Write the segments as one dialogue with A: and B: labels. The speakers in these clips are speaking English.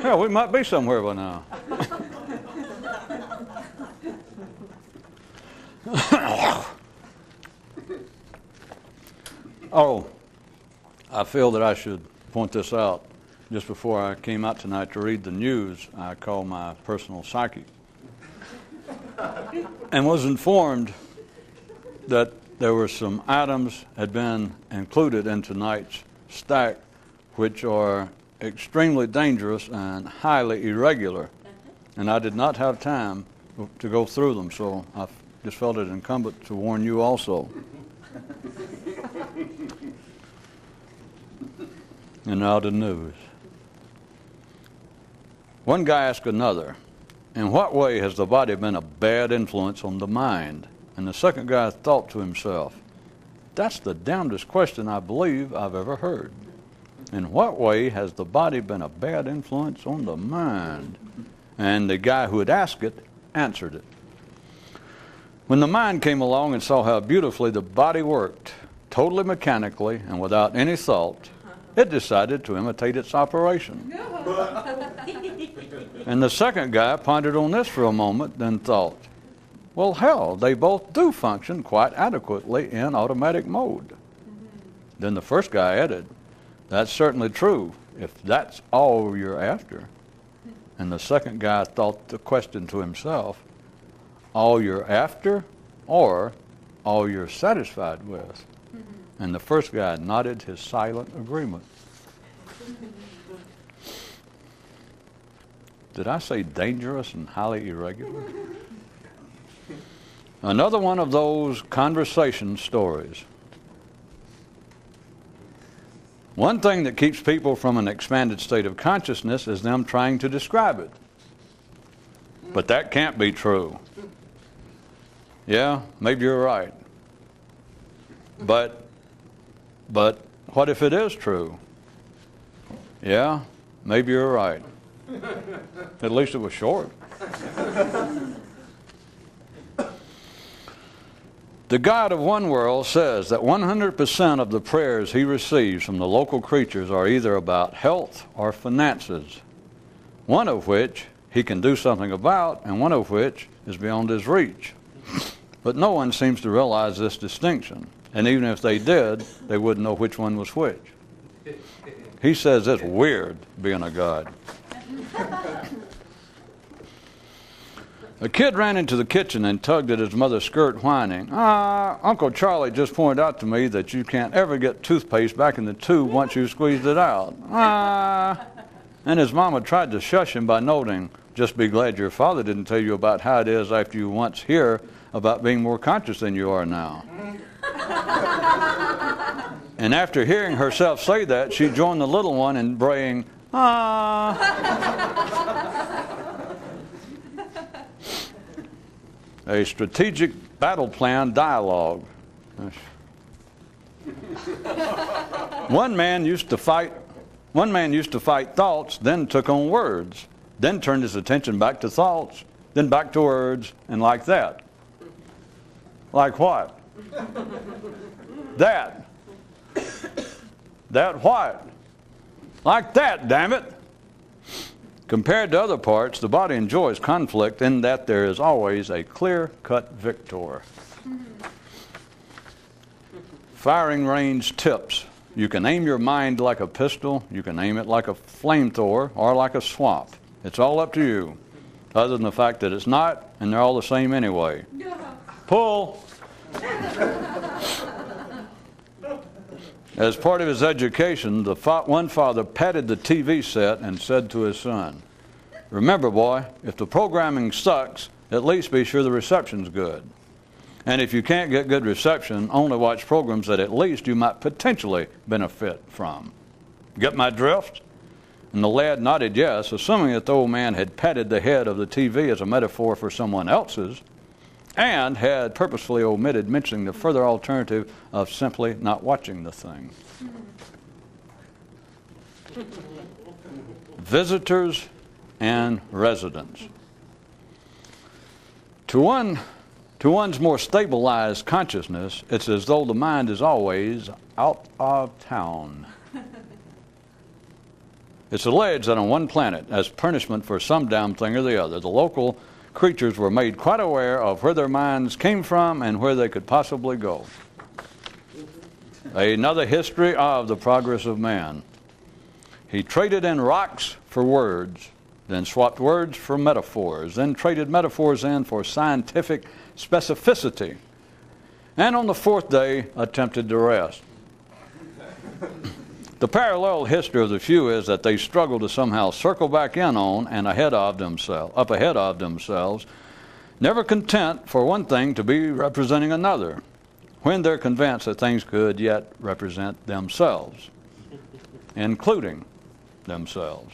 A: Yeah, we might be somewhere by now. Oh, I feel that I should point this out. Just before I came out tonight to read the news, I called my personal psychic and was informed that there were some items had been included in tonight's stack which are extremely dangerous and highly irregular. And I did not have time to go through them, so I just felt it incumbent to warn you also. And now the news. One guy asked another, in what way has the body been a bad influence on the mind? And the second guy thought to himself, that's the damnedest question I believe I've ever heard. In what way has the body been a bad influence on the mind? And the guy who had asked it answered it. When the mind came along and saw how beautifully the body worked, totally mechanically and without any thought, it decided to imitate its operation. And the second guy pondered on this for a moment, then thought, well, hell, they both do function quite adequately in automatic mode. Then the first guy added, that's certainly true, if that's all you're after. And the second guy thought the question to himself, all you're after or all you're satisfied with? And the first guy nodded his silent agreement. Did I say dangerous and highly irregular? Another one of those conversation stories. One thing that keeps people from an expanded state of consciousness is them trying to describe it. But that can't be true. Yeah, maybe you're right. But what if it is true? Yeah, maybe you're right. At least it was short. The God of one world says that 100% of the prayers he receives from the local creatures are either about health or finances, one of which he can do something about and one of which is beyond his reach. But no one seems to realize this distinction. And even if they did, they wouldn't know which one was which. He says it's weird being a God. A kid ran into the kitchen and tugged at his mother's skirt, whining, Uncle Charlie just pointed out to me that you can't ever get toothpaste back in the tube once you squeezed it out. And his mama tried to shush him by noting, just be glad your father didn't tell you about how it is after you once hear about being more conscious than you are now. And after hearing herself say that, she joined the little one in braying, A strategic battle plan dialogue. One man used to fight thoughts, then took on words, then turned his attention back to thoughts, then back to words, and like that. Like what? That. That what? Like that, damn it. Compared to other parts, the body enjoys conflict in that there is always a clear-cut victor. Firing range tips. You can aim your mind like a pistol, you can aim it like a flamethrower, or like a swamp. It's all up to you, other than the fact that it's not, and they're all the same anyway. Pull! As part of his education, one father patted the TV set and said to his son, remember, boy, if the programming sucks, at least be sure the reception's good. And if you can't get good reception, only watch programs that at least you might potentially benefit from. Get my drift? And the lad nodded yes, assuming that the old man had patted the head of the TV as a metaphor for someone else's, and had purposefully omitted mentioning the further alternative of simply not watching the thing. Visitors and residents. To one To one's more stabilized consciousness, it's as though the mind is always out of town. It's alleged that on one planet, as punishment for some damn thing or the other, the local creatures were made quite aware of where their minds came from and where they could possibly go. Another history of the progress of man. He traded in rocks for words, then swapped words for metaphors, then traded metaphors in for scientific specificity, and on the fourth day attempted to rest. The parallel history of the few is that they struggle to somehow circle back in on and up ahead of themselves, never content for one thing to be representing another, when they're convinced that things could yet represent themselves, including themselves.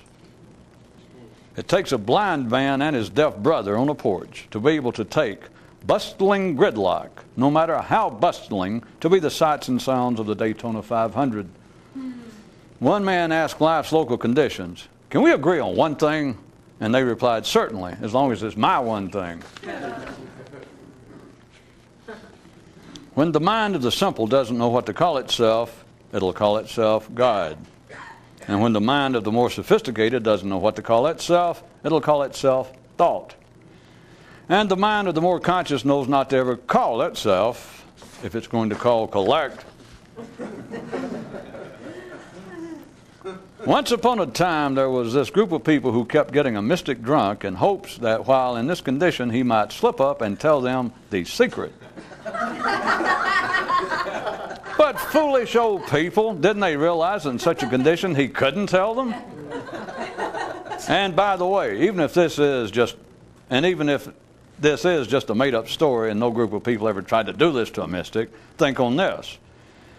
A: It takes a blind man and his deaf brother on a porch to be able to take bustling gridlock, no matter how bustling, to be the sights and sounds of the Daytona 500. One man asked life's local conditions, "Can we agree on one thing?" And they replied, "Certainly, as long as it's my one thing." When the mind of the simple doesn't know what to call itself, it'll call itself God. And when the mind of the more sophisticated doesn't know what to call itself, it'll call itself thought. And the mind of the more conscious knows not to ever call itself, if it's going to call collect. Once upon a time, there was this group of people who kept getting a mystic drunk in hopes that while in this condition, he might slip up and tell them the secret. But foolish old people, didn't they realize that in such a condition he couldn't tell them? And by the way, even if this is just a made-up story and no group of people ever tried to do this to a mystic, think on this.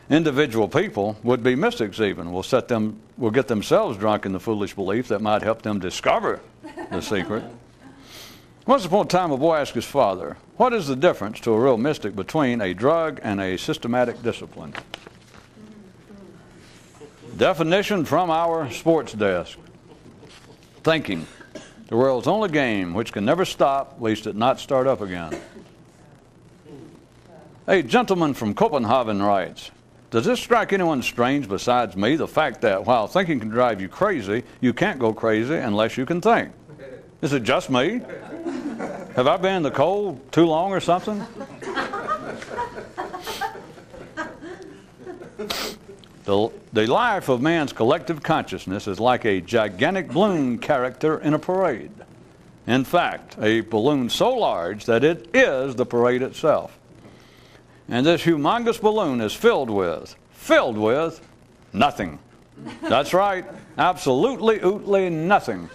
A: Individual people, would-be mystics even, will get themselves drunk in the foolish belief that might help them discover the secret. Once upon a time, a boy asked his father, "What is the difference to a real mystic between a drug and a systematic discipline?" Definition from our sports desk. Thinking. The world's only game which can never stop, lest it not start up again. A gentleman from Copenhagen writes, "Does this strike anyone strange besides me, the fact that while thinking can drive you crazy, you can't go crazy unless you can think? Is it just me? Have I been in the cold too long or something?" The life of man's collective consciousness is like a gigantic balloon character in a parade. In fact, a balloon so large that it is the parade itself. And this humongous balloon is filled with nothing. That's right, absolutely nothing.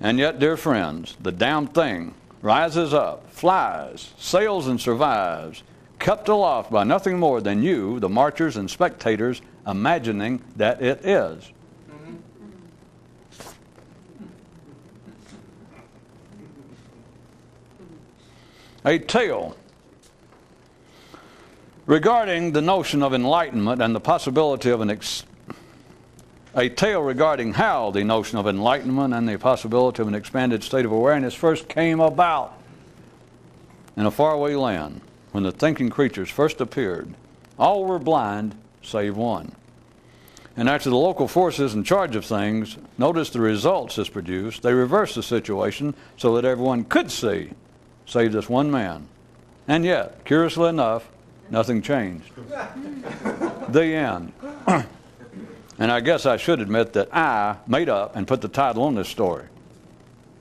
A: And yet, dear friends, the damn thing rises up, flies, sails and survives, kept aloft by nothing more than you, the marchers and spectators, imagining that it is. A tale regarding the notion of enlightenment and the possibility of a tale regarding how the notion of enlightenment and the possibility of an expanded state of awareness first came about in a faraway land. When the thinking creatures first appeared, all were blind save one. And after the local forces in charge of things noticed the results this produced, they reversed the situation so that everyone could see, save this one man. And yet, curiously enough, nothing changed. The end. And I guess I should admit that I made up and put the title on this story.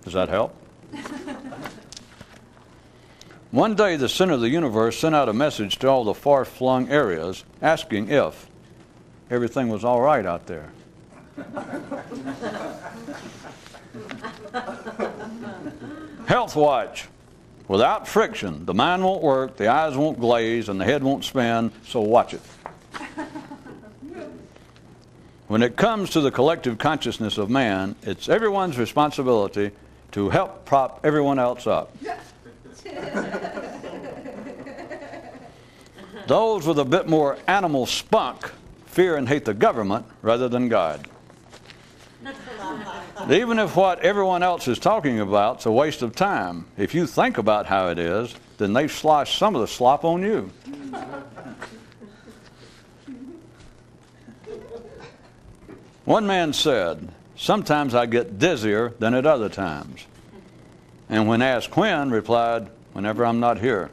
A: Does that help? One day, the center of the universe sent out a message to all the far-flung areas asking if everything was all right out there. Health watch. Without friction, the mind won't work, the eyes won't glaze, and the head won't spin, so watch it. When it comes to the collective consciousness of man, it's everyone's responsibility to help prop everyone else up. Those with a bit more animal spunk fear and hate the government rather than God. Even if what everyone else is talking about is a waste of time, if you think about how it is, then they've sloshed some of the slop on you. One man said, "Sometimes I get dizzier than at other times." And when asked when, replied, "Whenever I'm not here."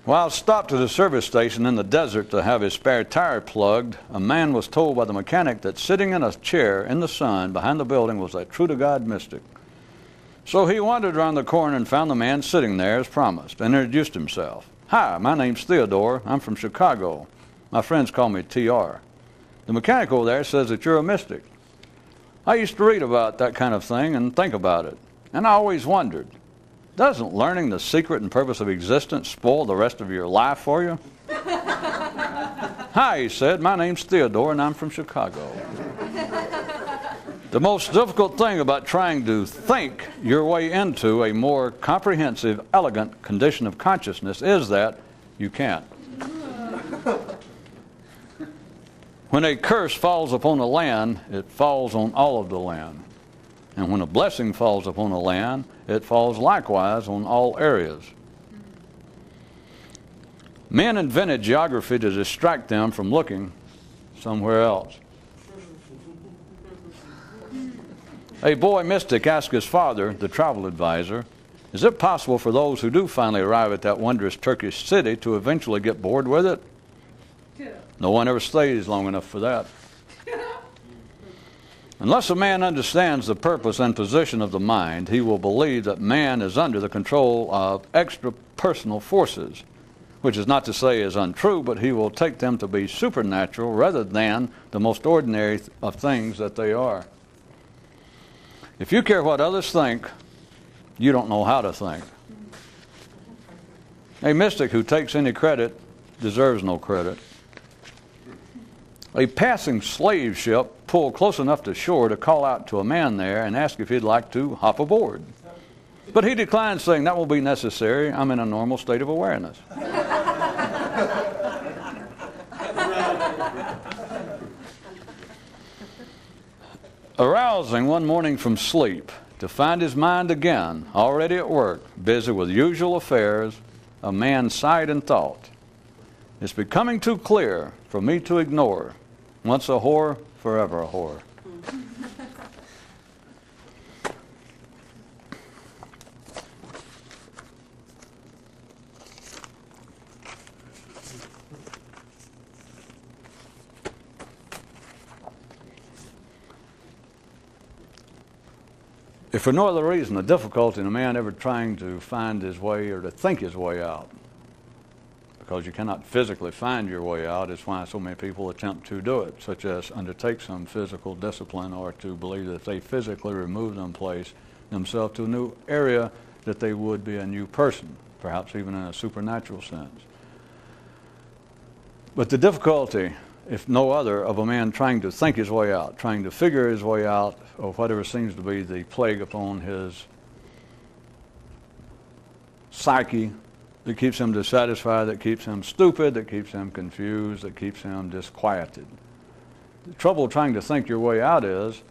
A: While stopped at a service station in the desert to have his spare tire plugged, a man was told by the mechanic that sitting in a chair in the sun behind the building was a true-to-God mystic. So he wandered around the corner and found the man sitting there as promised and introduced himself. "Hi, my name's Theodore. I'm from Chicago. My friends call me TR. The mechanic over there says that you're a mystic. I used to read about that kind of thing and think about it. And I always wondered, doesn't learning the secret and purpose of existence spoil the rest of your life for you?" "Hi," he said, "my name's Theodore and I'm from Chicago." The most difficult thing about trying to think your way into a more comprehensive, elegant condition of consciousness is that you can't. When a curse falls upon a land, it falls on all of the land. And when a blessing falls upon a land, it falls likewise on all areas. Men invented geography to distract them from looking somewhere else. A boy mystic asked his father, the travel advisor, "Is it possible for those who do finally arrive at that wondrous Turkish city to eventually get bored with it?" No one ever stays long enough for that. Unless a man understands the purpose and position of the mind, he will believe that man is under the control of extra-personal forces, which is not to say is untrue, but he will take them to be supernatural rather than the most ordinary of things that they are. If you care what others think, you don't know how to think. A mystic who takes any credit deserves no credit. A passing slave ship pulled close enough to shore to call out to a man there and ask if he'd like to hop aboard. But he declined, saying, "That won't be necessary. I'm in a normal state of awareness." Arousing one morning from sleep to find his mind again already at work, busy with usual affairs, a man sighed and thought, "It's becoming too clear for me to ignore. Once a whore, forever a whore." If for no other reason, the difficulty in a man ever trying to find his way or to think his way out, because you cannot physically find your way out, is why so many people attempt to do it, such as undertake some physical discipline or to believe that if they physically remove themselves to a new area, that they would be a new person, perhaps even in a supernatural sense. But the difficulty, if no other, of a man trying to think his way out, trying to figure his way out of whatever seems to be the plague upon his psyche, that keeps him dissatisfied, that keeps him stupid, that keeps him confused, that keeps him disquieted. The trouble trying to think your way out is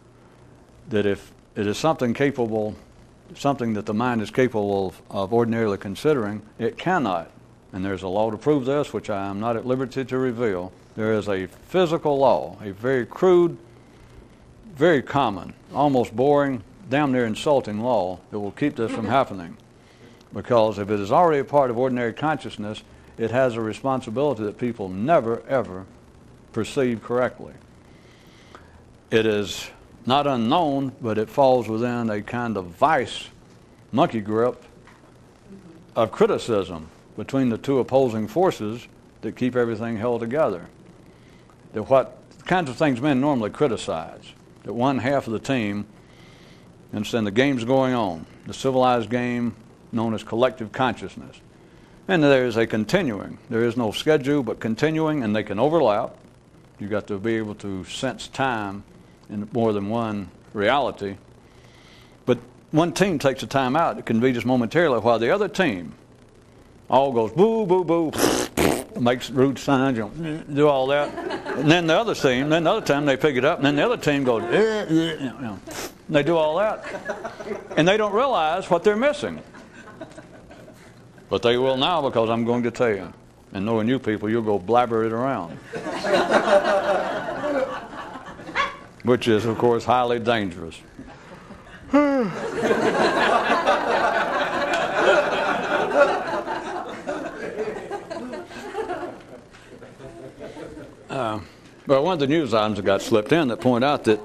A: that if it is something that the mind is capable of ordinarily considering, it cannot. And there's a law to prove this, which I am not at liberty to reveal. There is a physical law, a very crude, very common, almost boring, damn near insulting law that will keep this from happening. Because if it is already a part of ordinary consciousness, it has a responsibility that people never, ever perceive correctly. It is not unknown, but it falls within a kind of vice, monkey grip, of criticism between the two opposing forces that keep everything held together. That what kinds of things men normally criticize, that one half of the team, and then the game's going on, the civilized game known as collective consciousness. And there is a continuing. There is no schedule, but continuing, and they can overlap. You've got to be able to sense time in more than one reality. But one team takes a time out. It can be just momentarily, while the other team all goes boo, boo, boo, makes rude signs, do all that. And then the other team, then the other time they pick it up, and then the other team goes, And they do all that. And they don't realize what they're missing. But they will now, because I'm going to tell you. And knowing you people, you'll go blabber it around. Which is, of course, highly dangerous. Well, one of the news items that got slipped in that point out that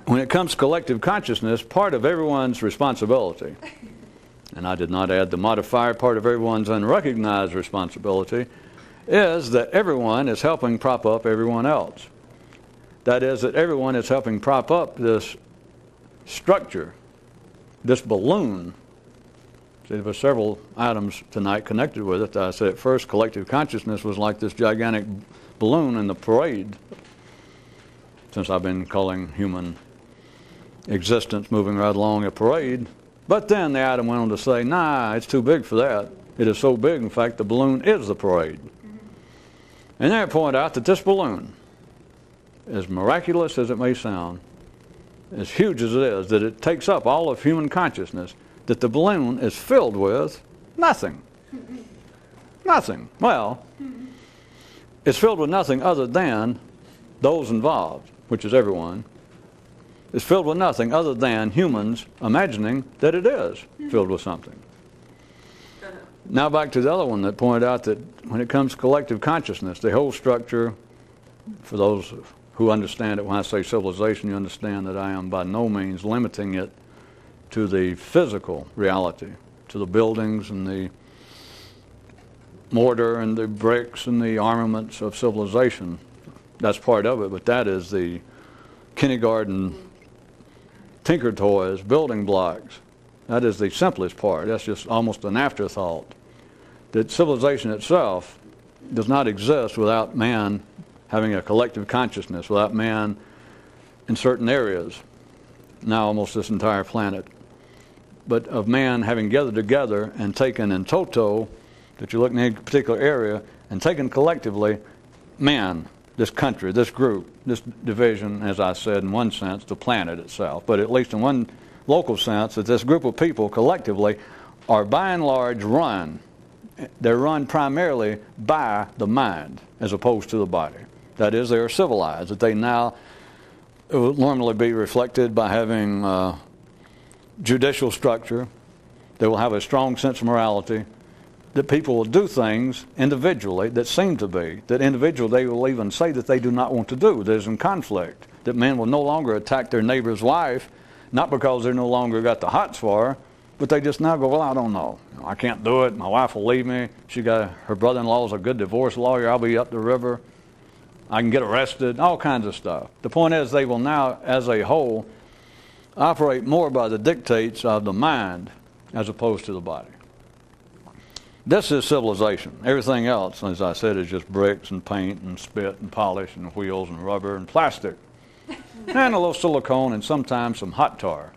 A: when it comes to collective consciousness, part of everyone's responsibility, and I did not add the modifier, part of everyone's unrecognized responsibility, is that everyone is helping prop up everyone else. That is, that everyone is helping prop up this structure, this balloon. See, there were several items tonight connected with it. I said at first collective consciousness was like this gigantic balloon in the parade, since I've been calling human existence moving right along a parade. But then the item went on to say, nah, it's too big for that. It is so big, in fact, the balloon is the parade. And then I point out that this balloon, as miraculous as it may sound, as huge as it is, that it takes up all of human consciousness, that the balloon is filled with nothing. Nothing. Well, it's filled with nothing other than those involved, which is everyone. It's filled with nothing other than humans imagining that it is filled with something. Now back to the other one that pointed out that when it comes to collective consciousness, the whole structure, for those who understand it, when I say civilization, you understand that I am by no means limiting it to the physical reality, to the buildings and the mortar and the bricks and the armaments of civilization. That's part of it, but that is the kindergarten tinker toys, building blocks. That is the simplest part. That's just almost an afterthought. That civilization itself does not exist without man having a collective consciousness, without man in certain areas, now almost this entire planet, but of man having gathered together and taken in toto, that you look in a particular area, and taken collectively, man, this country, this group, this division, as I said, in one sense, the planet itself, but at least in one local sense, that this group of people collectively are by and large run. They're run primarily by the mind as opposed to the body. That is, they are civilized, that they now would normally be reflected by having judicial structure. They will have a strong sense of morality, that people will do things individually that seem to be, that individually they will even say that they do not want to do, that is in conflict, that men will no longer attack their neighbor's wife, not because they're no longer got the hots for her, but they just now go, well, I don't know. I can't do it. My wife will leave me. Her brother-in-law is a good divorce lawyer. I'll be up the river. I can get arrested, all kinds of stuff. The point is they will now, as a whole, operate more by the dictates of the mind as opposed to the body. This is civilization. Everything else, as I said, is just bricks and paint and spit and polish and wheels and rubber and plastic. And a little silicone and sometimes some hot tar.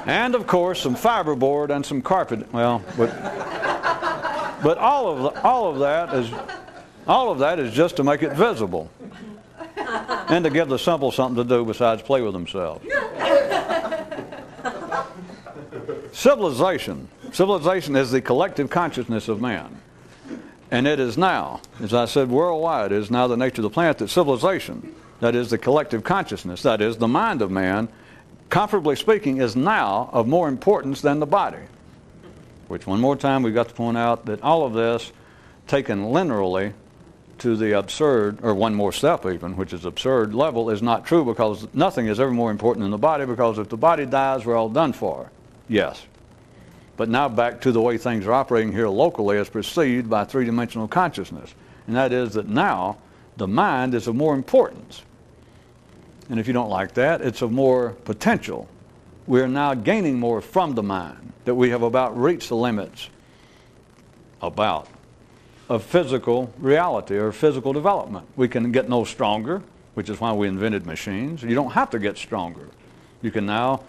A: And of course some fiberboard and some carpet. Well, but all of that is just to make it visible, and to give the simple something to do besides play with themselves. Civilization is the collective consciousness of man, and it is now, as I said, worldwide. It is now the nature of the planet that civilization, that is the collective consciousness, that is the mind of man, comparably speaking, is now of more importance than the body. Which, one more time, we've got to point out that all of this, taken linearly to the absurd, or one more step even, which is absurd level, is not true, because nothing is ever more important than the body, because if the body dies, we're all done for. Yes. But now back to the way things are operating here locally as perceived by three-dimensional consciousness. And that is that now the mind is of more importance. And if you don't like that, it's of more potential. We are now gaining more from the mind, that we have about reached the limits of physical reality or physical development. We can get no stronger, which is why we invented machines. You don't have to get stronger. You can now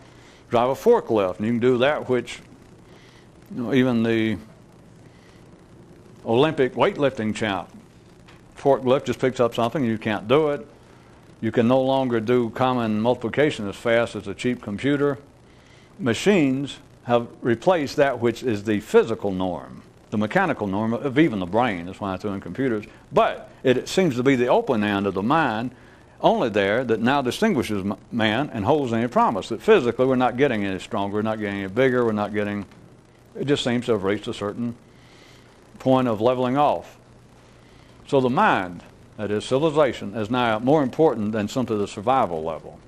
A: drive a forklift, and you can do that which even the Olympic weightlifting champ, forklift just picks up something, you can't do it. You can no longer do common multiplication as fast as a cheap computer. Machines have replaced that which is the physical norm, the mechanical norm of even the brain. That's why I threw in computers. But it seems to be the open end of the mind only there that now distinguishes man and holds any promise that physically we're not getting any stronger, we're not getting any bigger, we're not getting... It just seems to have reached a certain point of leveling off. So the mind, that is civilization, is now more important than simply the survival level.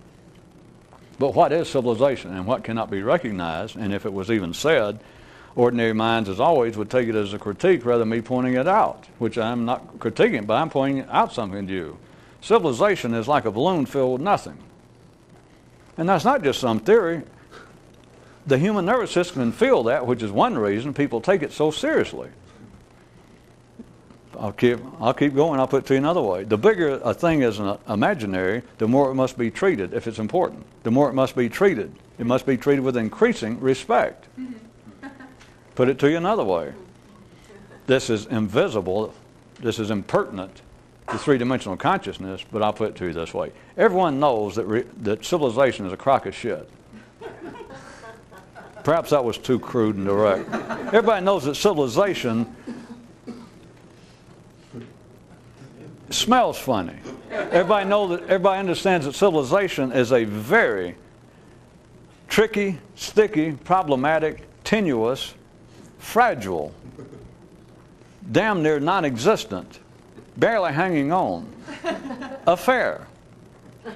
A: But what is civilization and what cannot be recognized, and if it was even said, ordinary minds, as always, would take it as a critique rather than me pointing it out, which I'm not critiquing, but I'm pointing out something to you. Civilization is like a balloon filled with nothing. And that's not just some theory. The human nervous system can feel that, which is one reason people take it so seriously. I'll keep going. I'll put it to you another way. The bigger a thing is imaginary, the more it must be treated if it's important. The more it must be treated. It must be treated with increasing respect. Put it to you another way. This is invisible. This is impertinent to three-dimensional consciousness, but I'll put it to you this way. Everyone knows that civilization is a crock of shit. Perhaps that was too crude and direct. Everybody knows that civilization smells funny. Everybody understands that civilization is a very tricky, sticky, problematic, tenuous, fragile, damn near non-existent, barely hanging on affair.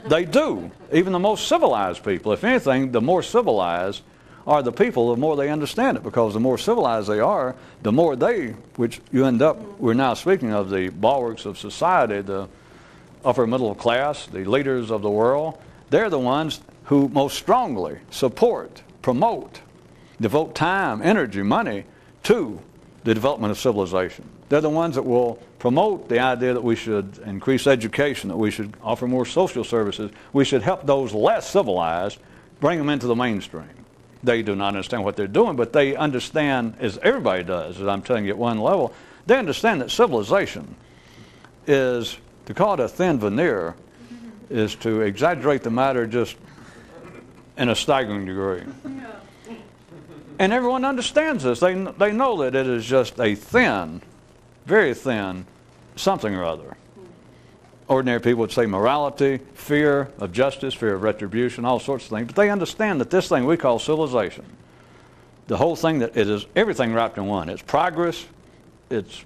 A: They do. Even the most civilized people. If anything, the more civilized are the people, the more they understand it, because the more civilized they are, the more they, which you end up, we're now speaking of the bulwarks of society, the upper middle class, the leaders of the world, they're the ones who most strongly support, promote, devote time, energy, money to the development of civilization. They're the ones that will promote the idea that we should increase education, that we should offer more social services, we should help those less civilized, bring them into the mainstream. They do not understand what they're doing, but they understand, as everybody does, as I'm telling you at one level, they understand that civilization is, to call it a thin veneer, is to exaggerate the matter just in a staggering degree. And everyone understands this. They know that it is just a thin, very thin something or other. Ordinary people would say morality, fear of justice, fear of retribution, all sorts of things. But they understand that this thing we call civilization, the whole thing, that it is everything wrapped in one. It's progress, it's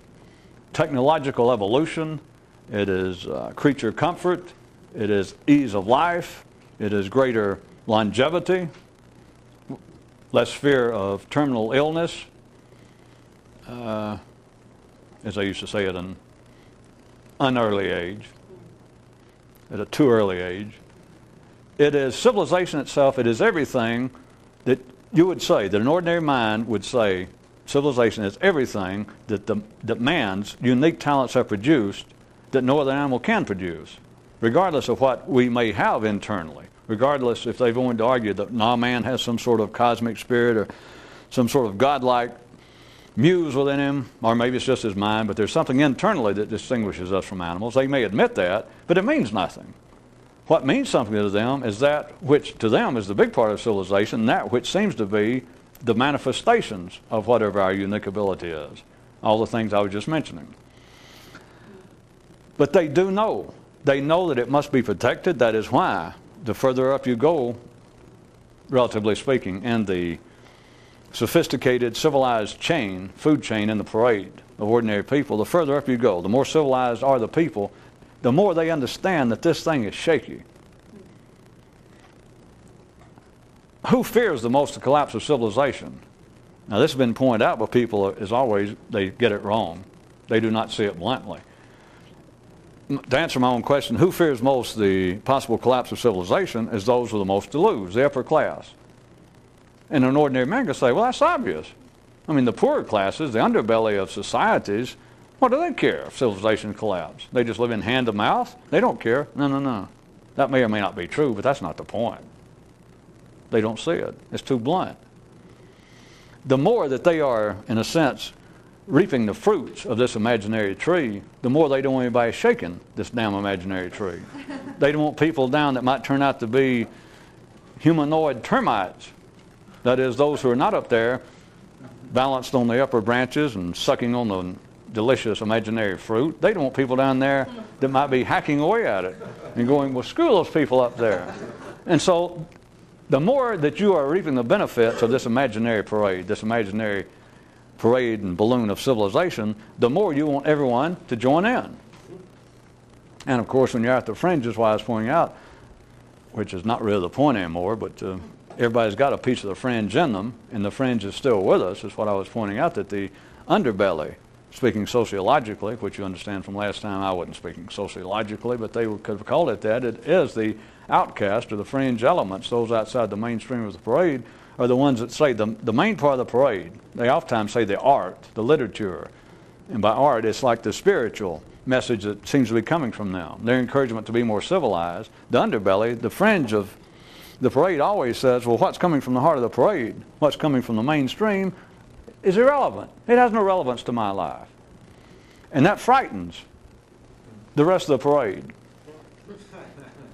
A: technological evolution, it is creature comfort, it is ease of life, it is greater longevity, less fear of terminal illness, as I used to say at an unearly age. At a too early age. It is civilization itself. It is everything that you would say, that an ordinary mind would say, civilization is everything that man's unique talents have produced that no other animal can produce, regardless of what we may have internally, regardless if they've wanted to argue that no, man has some sort of cosmic spirit or some sort of godlike muse within him, or maybe it's just his mind, but there's something internally that distinguishes us from animals. They may admit that, but it means nothing. What means something to them is that which to them is the big part of civilization, that which seems to be the manifestations of whatever our unique ability is. All the things I was just mentioning. But they do know. They know that it must be protected. That is why the further up you go, relatively speaking, in the sophisticated, civilized chain, food chain in the parade of ordinary people, the further up you go, the more civilized are the people, the more they understand that this thing is shaky. Who fears the most the collapse of civilization? Now, this has been pointed out by people, as always, they get it wrong. They do not see it bluntly. To answer my own question, who fears most the possible collapse of civilization is those with the most to lose, the upper class. And an ordinary man can say, well, that's obvious. I mean, the poorer classes, the underbelly of societies, what do they care if civilization collapses? They just live in hand to mouth? They don't care. No. That may or may not be true, but that's not the point. They don't see it. It's too blunt. The more that they are, in a sense, reaping the fruits of this imaginary tree, the more they don't want anybody shaking this damn imaginary tree. They don't want people down that might turn out to be humanoid termites. That is, those who are not up there, balanced on the upper branches and sucking on the delicious imaginary fruit. They don't want people down there that might be hacking away at it and going, well, screw those people up there. And so the more that you are reaping the benefits of this imaginary parade and balloon of civilization, the more you want everyone to join in. And of course, when you're at the fringes, why I was pointing out, which is not really the point anymore, but everybody's got a piece of the fringe in them, and the fringe is still with us, is what I was pointing out, that the underbelly, speaking sociologically, which you understand from last time I wasn't speaking sociologically, but they could have called it that, it is the outcast or the fringe elements, those outside the mainstream of the parade, are the ones that say the main part of the parade. They oftentimes say the art, the literature. And by art, it's like the spiritual message that seems to be coming from them. Their encouragement to be more civilized. The underbelly, the fringe of the parade always says, well, what's coming from the heart of the parade, what's coming from the mainstream, is irrelevant. It has no relevance to my life. And that frightens the rest of the parade.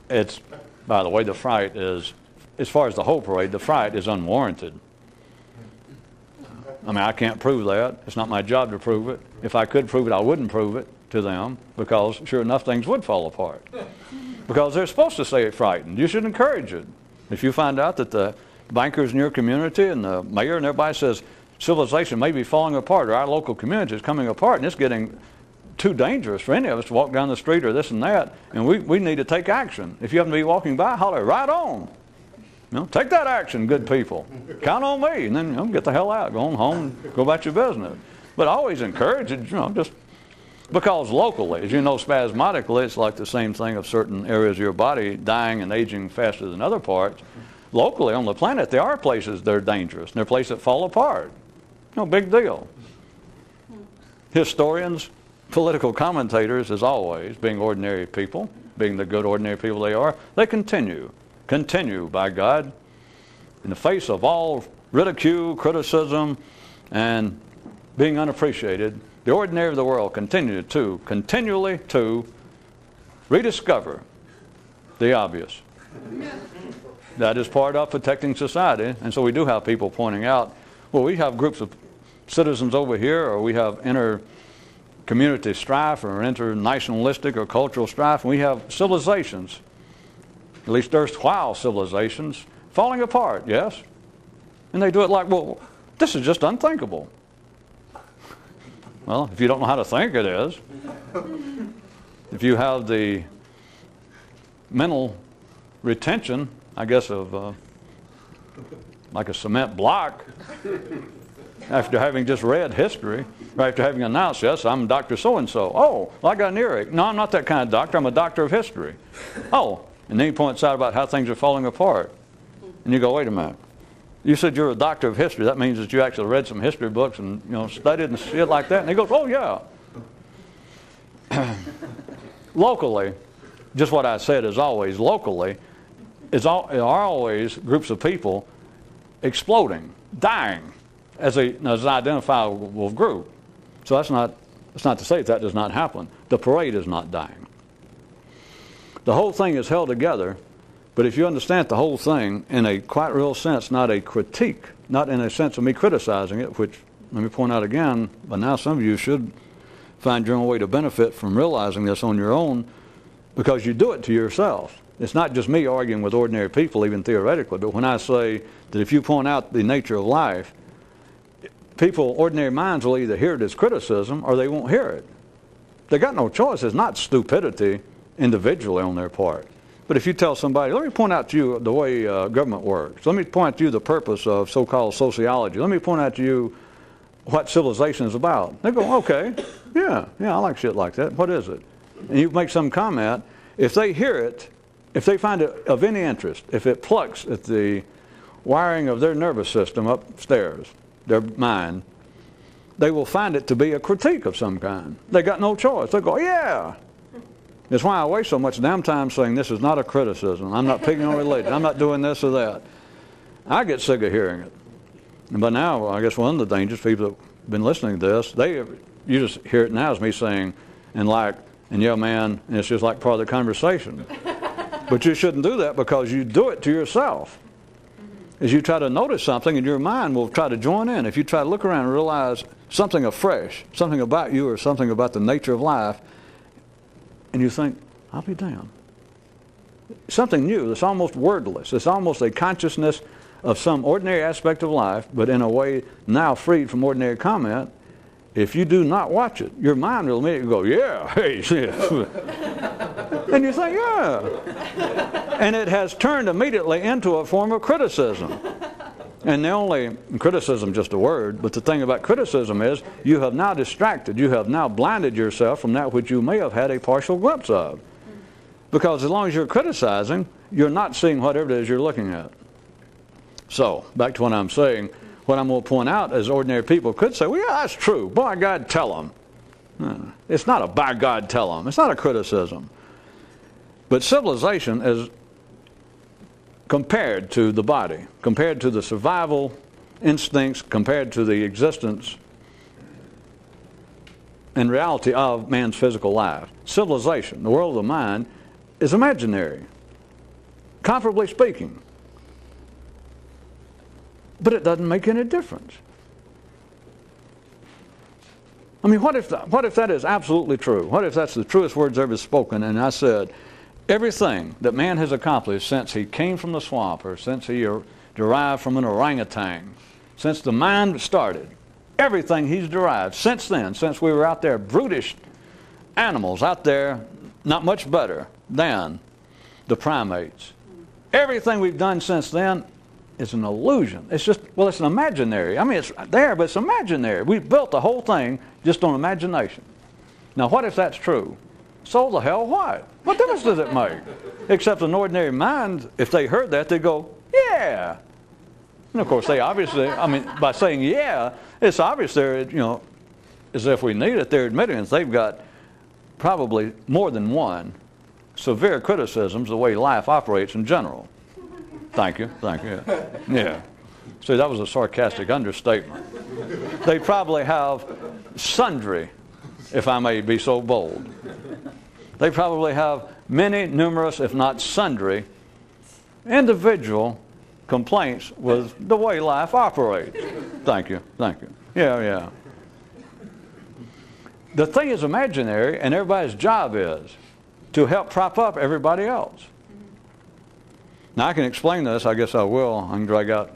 A: It's, by the way, the fright is, as far as the whole parade, the fright is unwarranted. I mean, I can't prove that. It's not my job to prove it. If I could prove it, I wouldn't prove it to them, because sure enough, things would fall apart. Because they're supposed to say it's frightened. You should encourage it. If you find out that the bankers in your community and the mayor and everybody says civilization may be falling apart, or our local community is coming apart, and it's getting too dangerous for any of us to walk down the street or this and that, and we need to take action. If you happen to be walking by, holler, right on. You know, take that action, good people. Count on me, and then get the hell out, go on home, go about your business. But I always encourage it, just because locally, as you know, spasmodically, it's like the same thing of certain areas of your body dying and aging faster than other parts. Locally on the planet, there are places that are dangerous, and there are places that fall apart. No big deal. Historians, political commentators, as always, being ordinary people, being the good ordinary people they are, they continue, by God, in the face of all ridicule, criticism, and being unappreciated, the ordinary of the world continually to rediscover the obvious. That is part of protecting society. And so we do have people pointing out, well, we have groups of citizens over here, or we have inter-community strife, or inter-nationalistic or cultural strife, and we have civilizations, at least erstwhile civilizations, falling apart, yes? And they do it like, well, this is just unthinkable. Well, if you don't know how to think, it is. If you have the mental retention, I guess, of like a cement block, after having just read history, or after having announced, yes, I'm Dr. So-and-so. Oh, well, I got an earache. No, I'm not that kind of doctor. I'm a doctor of history. Oh, and then he points out about how things are falling apart. And you go, wait a minute. You said you're a doctor of history. That means that you actually read some history books and studied and shit like that. And he goes, oh, yeah. Locally, just what I said is always, locally, are always groups of people exploding, dying as an identifiable group. So that's not to say that does not happen. The parade is not dying. The whole thing is held together, but if you understand the whole thing in a quite real sense, not a critique, not in a sense of me criticizing it, which, let me point out again, but now some of you should find your own way to benefit from realizing this on your own, because you do it to yourself. It's not just me arguing with ordinary people, even theoretically, but when I say that if you point out the nature of life, people, ordinary minds, will either hear it as criticism or they won't hear it. They got no choice. It's not stupidity individually on their part. But if you tell somebody, let me point out to you the way government works. Let me point out to you the purpose of so-called sociology. Let me point out to you what civilization is about. They go, okay, yeah, I like shit like that. What is it? And you make some comment. If they hear it, if they find it of any interest, if it plucks at the wiring of their nervous system upstairs, their mind, they will find it to be a critique of some kind. They got no choice. They go, yeah. It's why I waste so much damn time saying this is not a criticism. I'm not picking on religion. I'm not doing this or that. I get sick of hearing it. But now, I guess one of the dangers, people that been listening to this, you just hear it now as me saying, and yeah, man, and it's just like part of the conversation. But you shouldn't do that, because you do it to yourself. As you try to notice something, and your mind will try to join in. If you try to look around and realize something afresh, something about you or something about the nature of life, and you think, I'll be damned. Something new that's almost wordless. It's almost a consciousness of some ordinary aspect of life, but in a way now freed from ordinary comment. If you do not watch it, your mind will immediately go, yeah, hey, yeah. And you think, yeah. And it has turned immediately into a form of criticism. And criticism just a word, but the thing about criticism is you have now distracted, you have now blinded yourself from that which you may have had a partial glimpse of. Because as long as you're criticizing, you're not seeing whatever it is you're looking at. So, back to what I'm saying, what I'm going to point out is ordinary people could say, well, yeah, that's true. By God, tell them. No, it's not a by God, tell them. It's not a criticism. But civilization is compared to the body, compared to the survival instincts, compared to the existence and reality of man's physical life. Civilization, the world of the mind, is imaginary, comparably speaking. But it doesn't make any difference. I mean, what if that is absolutely true? What if that's the truest words ever spoken? And I said, everything that man has accomplished since he came from the swamp, or since he derived from an orangutan, since the mind started, everything he's derived since then, since we were out there brutish animals out there, not much better than the primates. Everything we've done since then is an illusion. It's just, well, it's an imaginary. I mean, it's there, but it's imaginary. We built the whole thing just on imagination. Now, what if that's true? So the hell what? What difference does it make? Except an ordinary mind, if they heard that, they'd go, yeah. And of course, they obviously, I mean, by saying yeah, it's obvious they're, as if we need it, they're admitting that they've got probably more than one severe criticisms of the way life operates in general. Thank you. Yeah. See, that was a sarcastic understatement. They probably have sundry, if I may be so bold. They probably have many, numerous, if not sundry, individual complaints with the way life operates. Thank you. Yeah. The thing is imaginary, and everybody's job is to help prop up everybody else. Now, I can explain this. I guess I will. I can drag out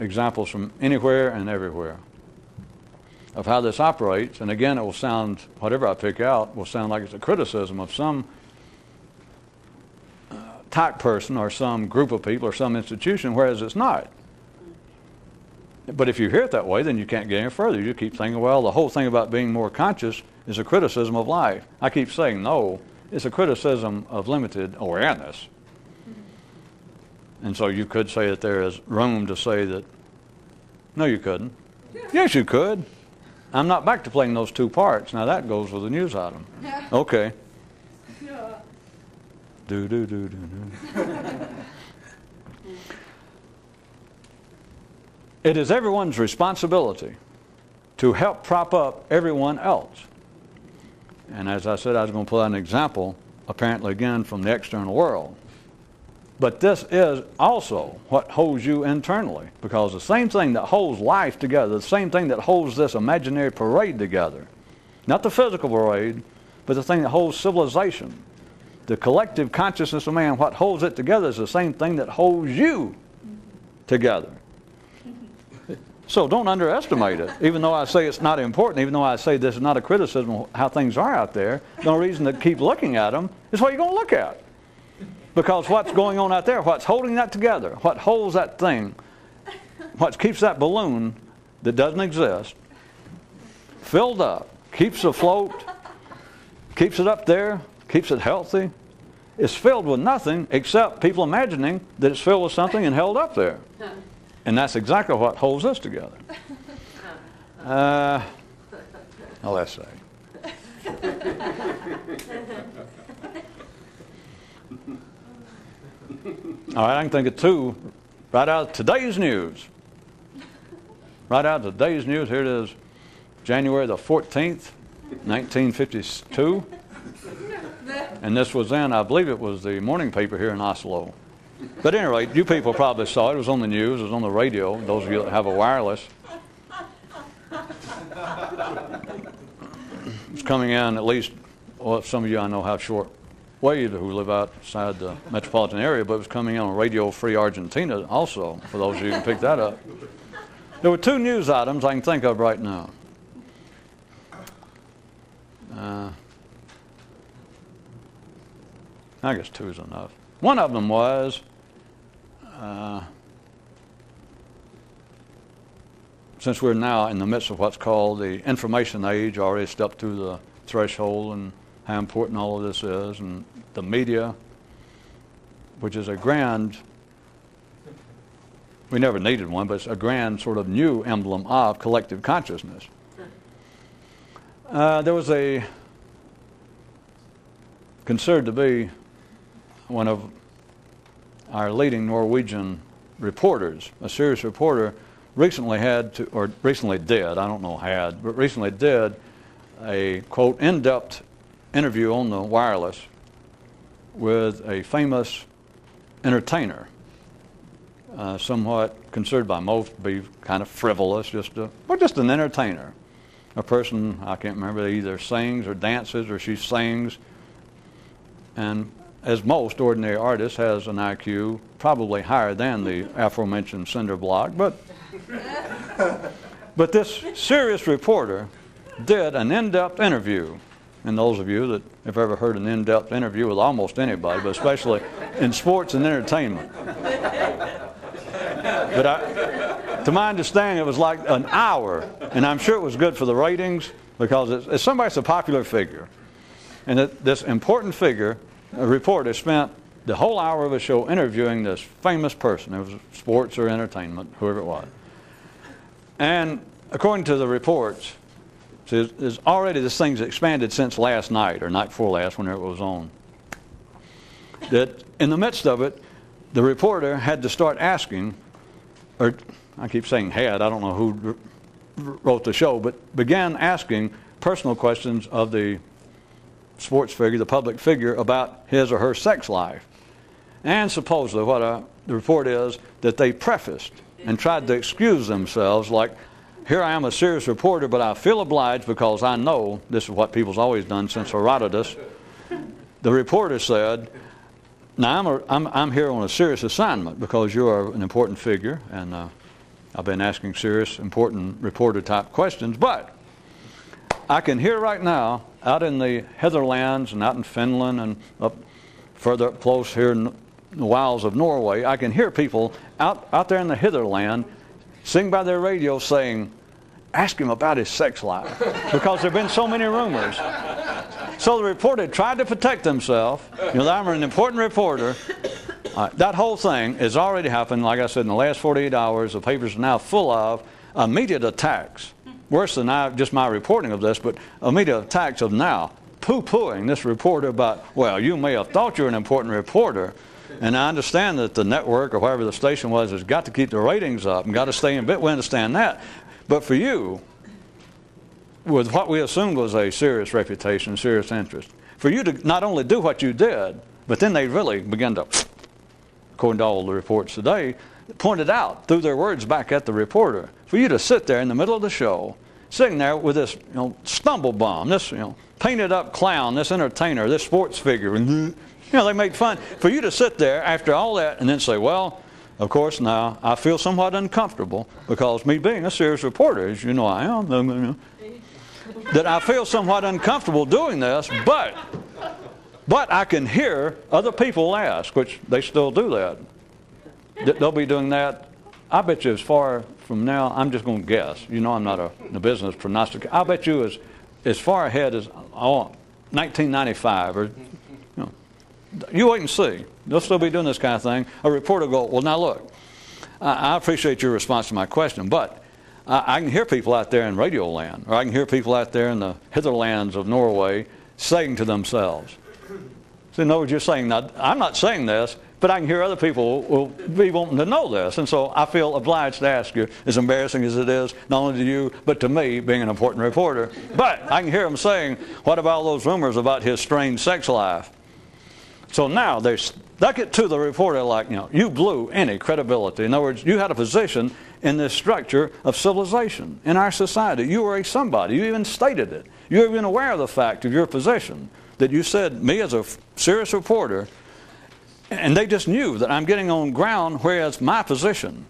A: examples from anywhere and everywhere of how this operates. And again, it will sound, whatever I pick out, will sound like it's a criticism of some type person or some group of people or some institution, whereas it's not. But if you hear it that way, then you can't get any further. You keep thinking, well, the whole thing about being more conscious is a criticism of life. I keep saying, no, it's a criticism of limited awareness. And so you could say that there is room to say that, no, you couldn't. Yes, you could. I'm not back to playing those two parts. Now that goes with the news item. Okay. Do. It is everyone's responsibility to help prop up everyone else. And as I said, I was going to pull out an example, apparently again from the external world. But this is also what holds you internally, because the same thing that holds life together, the same thing that holds this imaginary parade together, not the physical parade, but the thing that holds civilization, the collective consciousness of man, what holds it together is the same thing that holds you together. So don't underestimate it. Even though I say it's not important, even though I say this is not a criticism of how things are out there, the only reason to keep looking at them is what you're going to look at. Because what's going on out there, what's holding that together, what holds that thing, what keeps that balloon that doesn't exist filled up, keeps it afloat, keeps it up there, keeps it healthy, is filled with nothing except people imagining that it's filled with something and held up there. And that's exactly what holds us together. Let's say. All right, I can think of two right out of today's news. Right out of today's news, here it is. January the 14th, 1952. And this was in, I believe it was the morning paper here in Oslo. But at any rate, you people probably saw it. It was on the news. It was on the radio, those of you that have a wireless. It's coming in at least, well, some of you I know have short wave who live outside the metropolitan area, but it was coming in on Radio Free Argentina also, for those of you who can pick that up. There were two news items I can think of right now. I guess two is enough. One of them was since we're now in the midst of what's called the information age, already stepped through the threshold, and how important all of this is, and the media, which is a grand, we never needed one, but it's a grand sort of new emblem of collective consciousness. There was a, considered to be one of our leading Norwegian reporters, a serious reporter, recently had to, or recently did, I don't know had, but recently did a, quote, in-depth interview on the wireless with a famous entertainer, somewhat considered by most to be kind of frivolous, just an entertainer. A person, I can't remember, either sings or dances or she sings, and as most ordinary artists has an IQ probably higher than the aforementioned cinder block, but this serious reporter did an in-depth interview. And those of you that have ever heard an in-depth interview with almost anybody, but especially in sports and entertainment. But to my understanding, it was like an hour, and I'm sure it was good for the ratings because it's somebody's a popular figure. And this important figure, a reporter, spent the whole hour of a show interviewing this famous person. It was sports or entertainment, whoever it was. And according to the reports, there's already this thing's expanded since last night or night before last, whenever it was on. That in the midst of it, the reporter had to start asking, or I keep saying had, I don't know who wrote the show, but began asking personal questions of the sports figure, the public figure, about his or her sex life. And supposedly what the report is that they prefaced and tried to excuse themselves like, here I am, a serious reporter, but I feel obliged because I know, this is what people's always done since Herodotus. The reporter said, now I'm here on a serious assignment because you are an important figure, and I've been asking serious, important reporter-type questions, but I can hear right now, out in the Heatherlands and out in Finland and up further up close here in the wilds of Norway, I can hear people out there in the Hitherland sing by their radio saying, ask him about his sex life, because there have been so many rumors. So the reporter tried to protect himself. You know, I'm an important reporter. That whole thing has already happened. Like I said, in the last 48 hours, the papers are now full of immediate attacks. Worse than just my reporting of this, but immediate attacks of now poo-pooing this reporter about, well, you may have thought you're an important reporter, and I understand that the network or whatever the station was has got to keep the ratings up and got to stay in bit. We understand that. But for you, with what we assumed was a serious reputation, serious interest, for you to not only do what you did, but then they really began to, according to all the reports today, pointed out through their words back at the reporter, for you to sit there in the middle of the show, sitting there with this stumble bomb, this painted up clown, this entertainer, this sports figure, and they made fun. For you to sit there after all that and then say, well, of course, now I feel somewhat uncomfortable because me being a serious reporter, as you know I am, that I feel somewhat uncomfortable doing this, but I can hear other people ask, which they still do that. They'll be doing that. I bet you as far from now, I'm just going to guess. You know I'm not in the business prognosticating. I bet you as far ahead as 1995 or you wait and see. They'll still be doing this kind of thing. A reporter will go, well, now look, I appreciate your response to my question, but I can hear people out there in Radio Land, or I can hear people out there in the Hitherlands of Norway saying to themselves. So in other words, you're saying, now, I'm not saying this But I can hear other people will be wanting to know this. And so I feel obliged to ask you, as embarrassing as it is, not only to you, but to me, being an important reporter. But I can hear them saying, what about all those rumors about his strange sex life? So now they stuck it to the reporter like, you blew any credibility. In other words, you had a position in this structure of civilization in our society. You were a somebody. You even stated it. You were even aware of the fact of your position, that you said, me as a serious reporter, and they just knew that I'm getting on ground, whereas my position,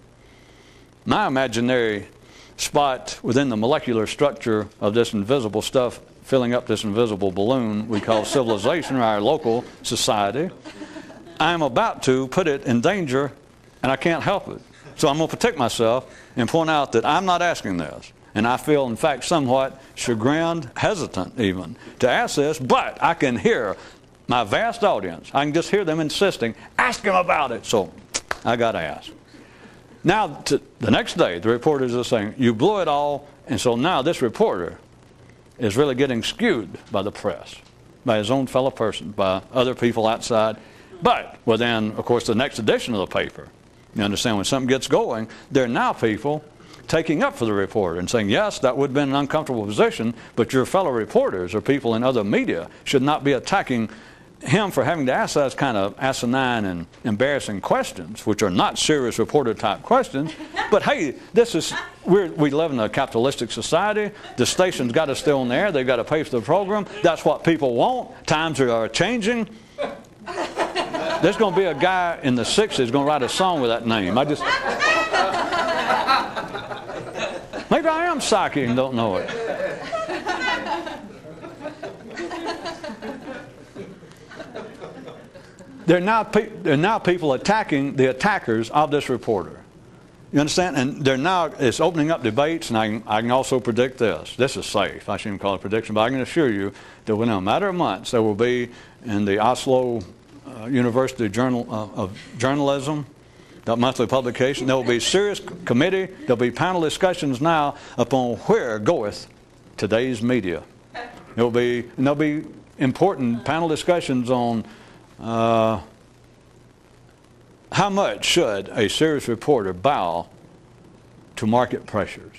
A: my imaginary spot within the molecular structure of this invisible stuff filling up this invisible balloon we call civilization or our local society, I'm about to put it in danger, and I can't help it. So I'm going to protect myself and point out that I'm not asking this. And I feel, in fact, somewhat chagrined, hesitant even, to ask this, but I can hear my vast audience. I can just hear them insisting, ask him about it. So I got to ask. Now, the next day, the reporters are saying, you blew it all, and so now this reporter is really getting skewed by the press, by his own fellow persons, by other people outside. But within, of course, the next edition of the paper, you understand, when something gets going, there are now people taking up for the reporter and saying, yes, that would have been an uncomfortable position, but your fellow reporters or people in other media should not be attacking him for having to ask those kind of asinine and embarrassing questions, which are not serious reporter-type questions. But hey, we live in a capitalistic society. The station's got to stay on the air. They've got to pay for the program. That's what people want. Times are changing. There's going to be a guy in the 60s going to write a song with that name. Maybe I am psychic and don't know it. There are now people attacking the attackers of this reporter. You understand? And it's opening up debates, and I can also predict this. This is safe. I shouldn't call it a prediction, but I can assure you that within a matter of months, there will be in the Oslo University Journal of Journalism, that monthly publication, there will be serious committee, there will be panel discussions now upon where goeth today's media. There'll be important panel discussions on how much should a serious reporter bow to market pressures.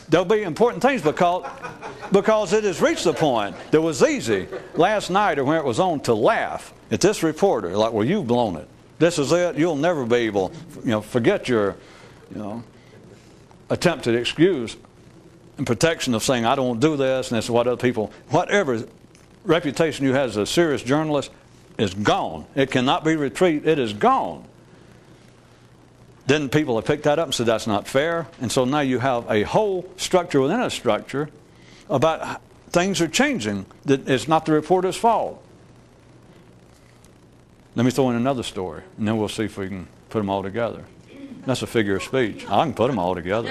A: There'll be important things because it has reached the point that it was easy last night or when it was on to laugh at this reporter, like, well, you've blown it. This is it. You'll never be able, forget your, attempted excuse and protection of saying, I don't do this, and this is what other people, whatever reputation you had as a serious journalist is gone. It cannot be retrieved. It is gone. Then people have picked that up and said that's not fair. And so now you have a whole structure within a structure about things are changing. That it's not the reporter's fault. Let me throw in another story, and then we'll see if we can put them all together. That's a figure of speech. I can put them all together.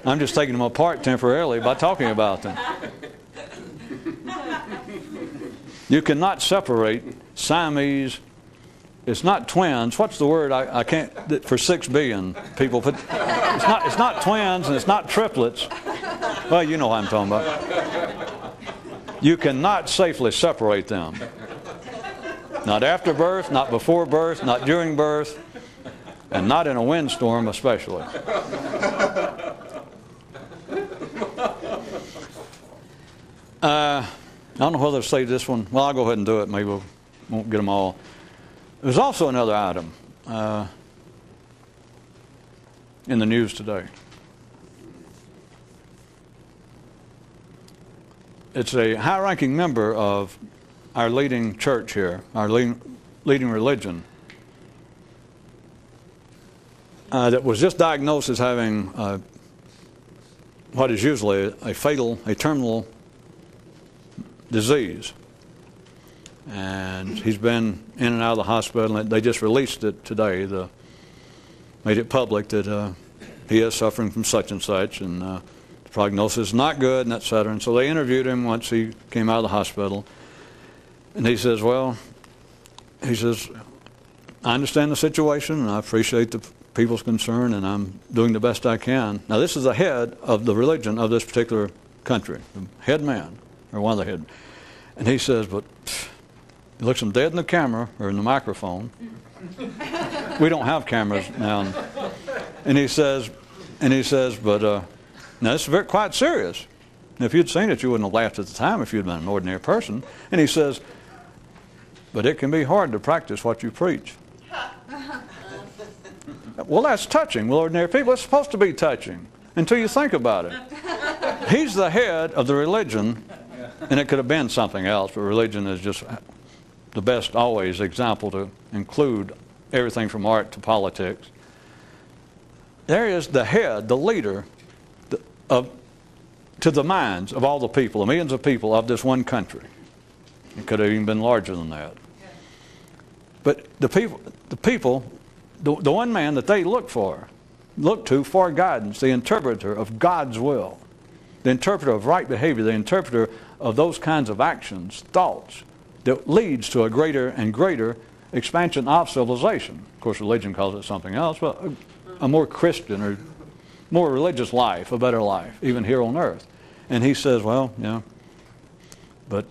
A: I'm just taking them apart temporarily by talking about them. You cannot separate Siamese. It's not twins. What's the word? I can't, for 6 billion people. But it's not twins and it's not triplets. Well, you know what I'm talking about. You cannot safely separate them. Not after birth, not before birth, not during birth, and not in a windstorm especially. I don't know whether to say this one. Well, I'll go ahead and do it. Maybe we won't get them all. There's also another item in the news today. It's a high-ranking member of our leading church here, our leading religion, that was just diagnosed as having what is usually a terminal disease. And he's been in and out of the hospital. And they just released it today. Made it public that he is suffering from such and such, and the prognosis is not good, and et cetera. And so they interviewed him once he came out of the hospital. And he says, I understand the situation, and I appreciate the people's concern, and I'm doing the best I can. Now, this is the head of the religion of this particular country, the head man, or one of the head. And he says, but He looks them dead in the camera or in the microphone. We don't have cameras now. And he says, but now this is quite serious. And if you'd seen it, you wouldn't have laughed at the time if you'd been an ordinary person. And he says, but it can be hard to practice what you preach. Well, that's touching. Well, ordinary people, it's supposed to be touching until you think about it. He's the head of the religion, and it could have been something else, but religion is just the best always example to include everything from art to politics. There is the head, the leader to the minds of all the people, the millions of people of this one country. It could have even been larger than that. But the people, the one man that they look to for guidance, the interpreter of God's will, the interpreter of right behavior, the interpreter of those kinds of actions, thoughts, that leads to a greater and greater expansion of civilization. Of course, religion calls it something else, but a more Christian or more religious life, a better life, even here on earth. And he says, well, yeah, but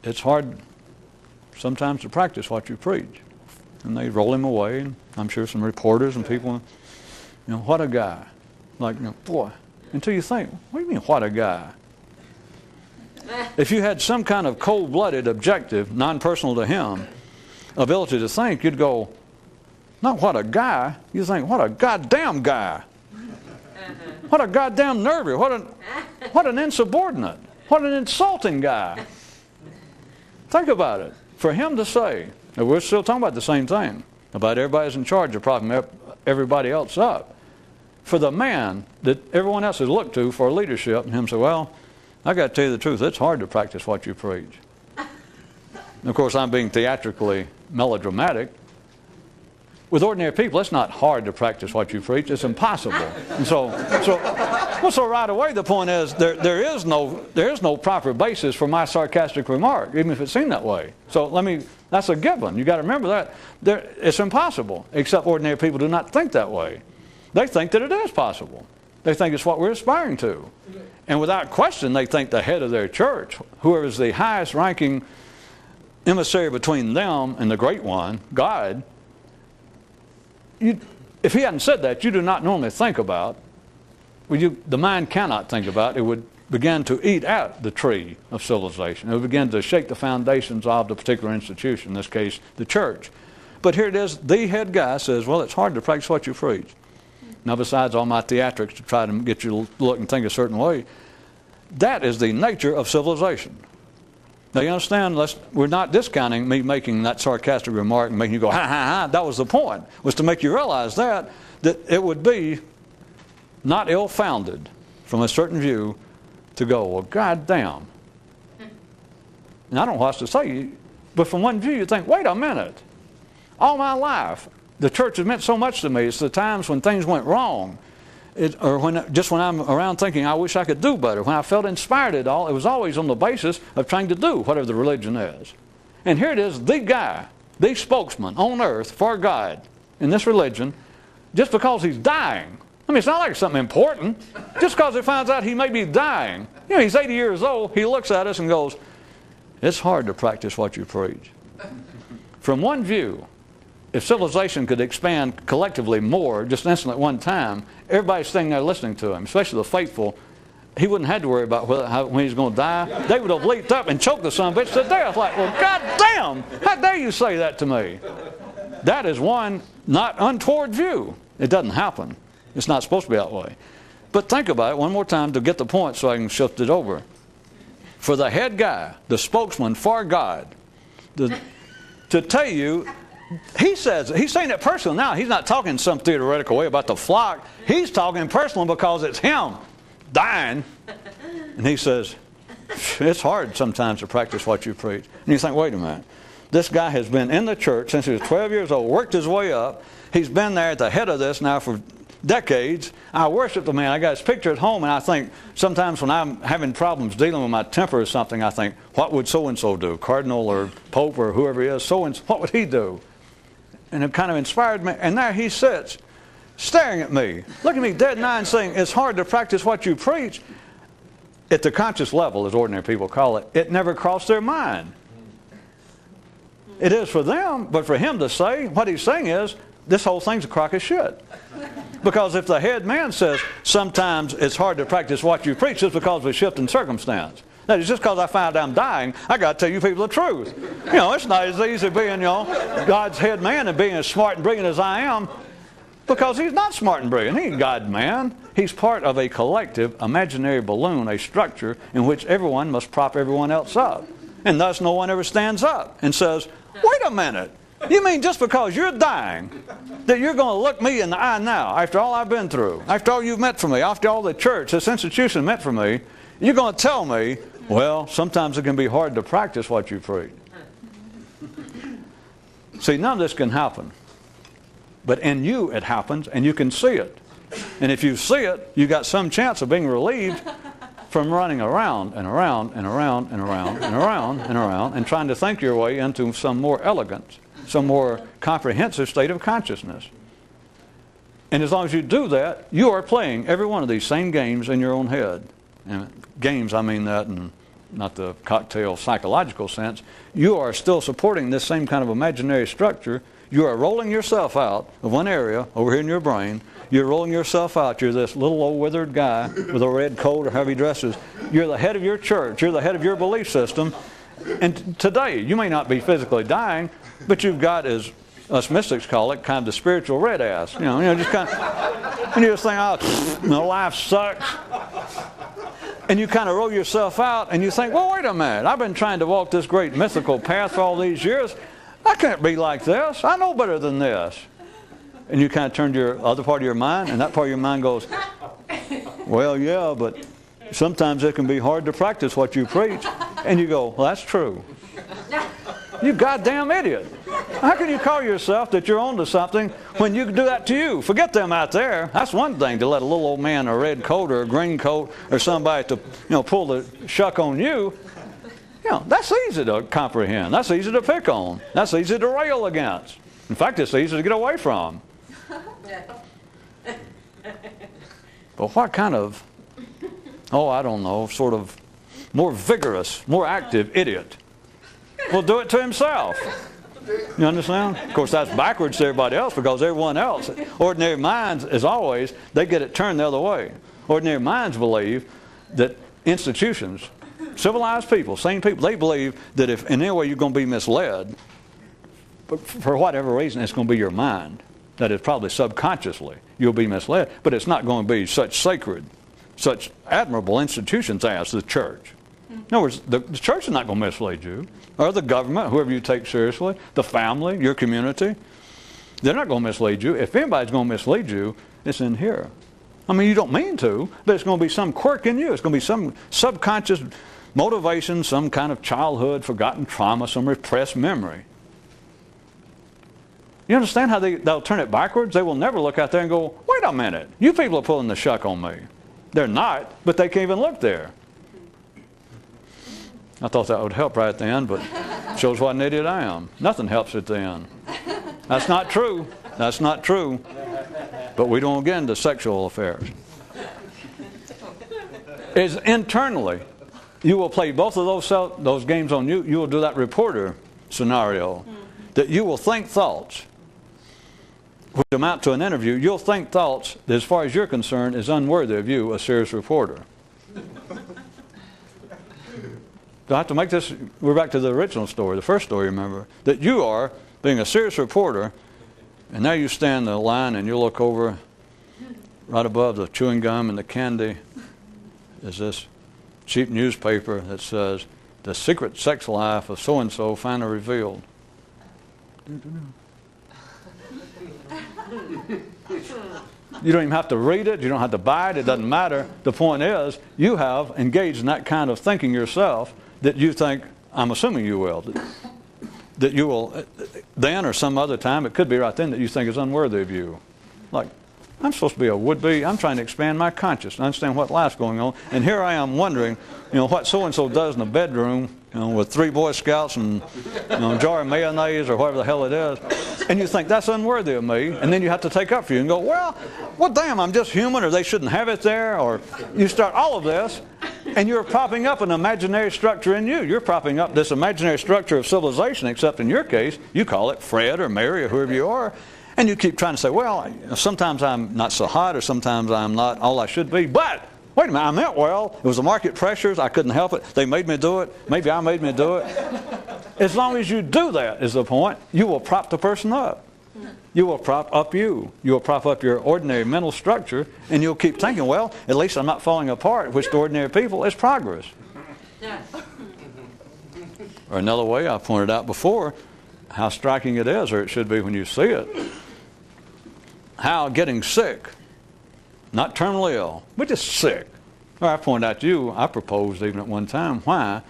A: it's hard sometimes to practice what you preach. And they roll him away, and I'm sure some reporters and people, what a guy. Like, boy, until you think, what do you mean, what a guy? If you had some kind of cold-blooded, objective, non-personal to him, ability to think, you'd go, not what a guy, you think, what a goddamn guy. What a goddamn nervy. What an insubordinate. What an insulting guy. Think about it. For him to say, and we're still talking about the same thing, about everybody's in charge of propping everybody else up. For the man that everyone else has looked to for leadership, and him say, well, I got to tell you the truth, it's hard to practice what you preach. And of course, I'm being theatrically melodramatic. With ordinary people, it's not hard to practice what you preach. It's impossible. And so right away, the point is there is no proper basis for my sarcastic remark, even if it seemed that way. So that's a given. You got to remember that. It's impossible, except ordinary people do not think that way. They think that it is possible. They think it's what we're aspiring to. And without question, they think the head of their church, whoever is the highest ranking emissary between them and the great one, God, if he hadn't said that, you do not normally think about, the mind cannot think about, it would begin to eat at the tree of civilization. It would begin to shake the foundations of the particular institution, in this case, the church. But here it is, the head guy says, well, it's hard to practice what you preach. Now, besides all my theatrics to try to get you to look and think a certain way, that is the nature of civilization. Now, you understand, we're not discounting me making that sarcastic remark and making you go, ha, ha, ha. That was the point, was to make you realize that it would be not ill-founded from a certain view to go, well, goddamn. And I don't know what else to say, but from one view you think, wait a minute. All my life, the church has meant so much to me. It's the times when things went wrong. Or when I'm around thinking, I wish I could do better. When I felt inspired at all, it was always on the basis of trying to do whatever the religion is. And here it is, the guy, the spokesman on earth for God in this religion, just because he's dying. I mean, it's not like it's something important. Just because he finds out he may be dying. He's 80 years old, he looks at us and goes, it's hard to practice what you preach. From one view, if civilization could expand collectively more, just instantly at one time, everybody's sitting there listening to him, especially the faithful. He wouldn't have to worry about when he's going to die. They would have leaped up and choked the son of a bitch to death. Like, well, goddamn, how dare you say that to me? That is one not untoward view. It doesn't happen. It's not supposed to be that way. But think about it one more time to get the point so I can shift it over. For the head guy, the spokesman for God, to tell you, he's saying it personally now. He's not talking in some theoretical way about the flock. He's talking personal because it's him dying. And he says, it's hard sometimes to practice what you preach. And you think, wait a minute. This guy has been in the church since he was 12 years old, worked his way up. He's been there at the head of this now for decades. I worship the man. I got his picture at home, and I think sometimes when I'm having problems dealing with my temper or something, I think, what would so-and-so do? Cardinal or Pope or whoever he is, so-and-so, what would he do? And it kind of inspired me. And there he sits, staring at me, looking at me dead in the eye and saying, it's hard to practice what you preach. At the conscious level, as ordinary people call it, it never crossed their mind. It is for them, but for him to say, what he's saying is, this whole thing's a crock of shit. Because if the head man says, sometimes it's hard to practice what you preach, it's because of a shift in circumstance. That is just because I found out I'm dying, I got to tell you people the truth. You know, it's not as easy being, God's head man and being as smart and brilliant as I am, because he's not smart and brilliant. He ain't God man. He's part of a collective imaginary balloon, a structure in which everyone must prop everyone else up. And thus no one ever stands up and says, wait a minute, you mean just because you're dying that you're going to look me in the eye now, after all I've been through, after all you've meant for me, after all the church, this institution meant for me, you're going to tell me, well, sometimes it can be hard to practice what you preach. See, none of this can happen. But in you it happens, and you can see it. And if you see it, you got some chance of being relieved from running around and around and around and around and around and around and trying to think your way into some more elegant, some more comprehensive state of consciousness. And as long as you do that, you are playing every one of these same games in your own head. And games, I mean that in not the cocktail psychological sense. You are still supporting this same kind of imaginary structure. You are rolling yourself out of one area over here in your brain. You're rolling yourself out. You're this little old withered guy with a red coat or however he dresses. You're the head of your church. You're the head of your belief system. And today, you may not be physically dying, but you've got, as us mystics call it, kind of the spiritual red ass. Just kind of, and you just think, oh, life sucks. And you kind of roll yourself out and you think, well, wait a minute. I've been trying to walk this great mythical path for all these years. I can't be like this. I know better than this. And you kind of turn to your other part of your mind, and that part of your mind goes, well, yeah, but sometimes it can be hard to practice what you preach. And you go, well, that's true. You goddamn idiot. How can you call yourself that you're on to something when you can do that to you? Forget them out there. That's one thing, to let a little old man in a red coat or a green coat or somebody to pull the shuck on you. That's easy to comprehend. That's easy to pick on. That's easy to rail against. In fact, it's easy to get away from. But what kind of, I don't know, sort of more vigorous, more active idiot will do it to himself? You understand? Of course, that's backwards to everybody else, because everyone else, ordinary minds, as always, they get it turned the other way. Ordinary minds believe that institutions, civilized people, sane people, they believe that if in any way you're going to be misled, but for whatever reason, it's going to be your mind. That is, probably subconsciously you'll be misled, but it's not going to be such sacred, such admirable institutions as the church. In other words, the church is not going to mislead you, or the government, whoever you take seriously, the family, your community. They're not going to mislead you. If anybody's going to mislead you, it's in here. I mean, you don't mean to, but it's going to be some quirk in you. It's going to be some subconscious motivation, some kind of childhood forgotten trauma, some repressed memory. You understand how they'll turn it backwards? They will never look out there and go, wait a minute, you people are pulling the shuck on me. They're not, but they can't even look there. I thought that would help right at the end, but shows what an idiot I am. Nothing helps at the end. That's not true. That's not true. But we don't get into sexual affairs. Is internally, you will play both of those games on you. You will do that reporter scenario, that you will think thoughts which amount to an interview. You'll think thoughts that, as far as you're concerned, is unworthy of you, a serious reporter. Do I have to make this? We're back to the original story, the first story, remember, that you are being a serious reporter, and now you stand in the line and you look over right above the chewing gum and the candy is this cheap newspaper that says, "The secret sex life of so-and-so finally revealed." You don't even have to read it. You don't have to buy it. It doesn't matter. The point is, you have engaged in that kind of thinking yourself that you think, I'm assuming you will, that you will then or some other time, it could be right then, that you think is unworthy of you. Like, I'm supposed to be a would-be. I'm trying to expand my consciousness, understand what life's going on. And here I am wondering, what so-and-so does in the bedroom, with 3 Boy Scouts and a jar of mayonnaise or whatever the hell it is. And you think, that's unworthy of me. And then you have to take up for you and go, well, damn, I'm just human, or they shouldn't have it there. Or you start all of this. And you're propping up an imaginary structure in you. You're propping up this imaginary structure of civilization, except in your case, you call it Fred or Mary or whoever you are. And you keep trying to say, well, sometimes I'm not so hot or sometimes I'm not all I should be. But, wait a minute, I meant well. It was the market pressures. I couldn't help it. They made me do it. Maybe I made me do it. As long as you do that, is the point, you will prop the person up. You will prop up you. You will prop up your ordinary mental structure, and you'll keep thinking, well, at least I'm not falling apart, which to ordinary people is progress. Or another way, I pointed out before, how striking it is, or it should be when you see it, how getting sick, not terminally ill, but just sick. Or I pointed out to you, I proposed even at one time, why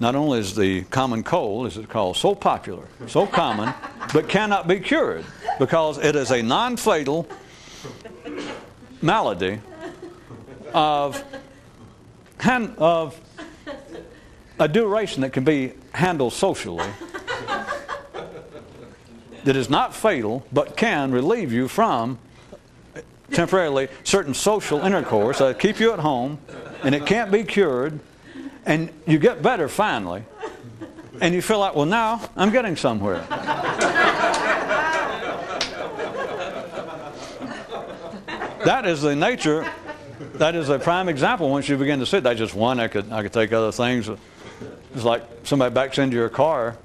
A: not only is the common cold, as it's called, so popular, so common, but cannot be cured, because it is a non-fatal malady of a duration that can be handled socially, that is not fatal, but can relieve you from, temporarily, certain social intercourse that keep you at home, and it can't be cured, and you get better finally, and you feel like, well, now I'm getting somewhere. That is the nature. That is a prime example. Once you begin to see it, that's just one. I could take other things. It's like somebody backs into your car,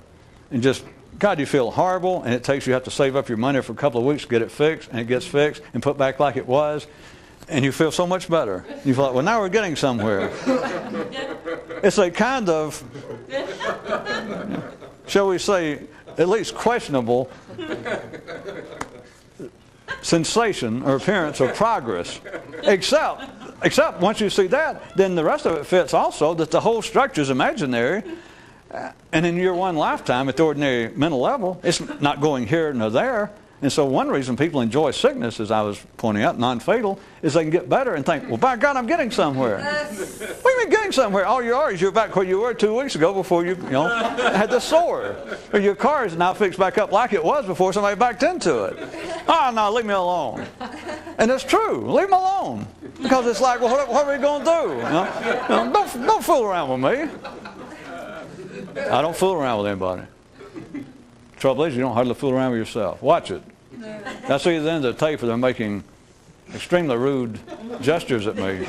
A: and just, God, you feel horrible, and it takes you have to save up your money for a couple of weeks to get it fixed, and it gets fixed and put back like it was, and you feel so much better. You feel like, well, now we're getting somewhere. It's a kind of, shall we say, at least questionable sensation or appearance of progress. Except once you see that, then the rest of it fits also, that the whole structure is imaginary. And in your one lifetime, at the ordinary mental level, it's not going here nor there. And so one reason people enjoy sickness, as I was pointing out, non-fatal, is they can get better and think, well, by God, I'm getting somewhere. What do you mean getting somewhere? All you are is you're back where you were 2 weeks ago before you had the sore. Or your car is now fixed back up like it was before somebody backed into it. Oh, no, leave me alone. And it's true. Leave me alone. Because it's like, well, what are we going to do? Don't fool around with me. I don't fool around with anybody. Trouble is, you don't hardly fool around with yourself. Watch it. That's the end of the tape where they're making extremely rude gestures at me.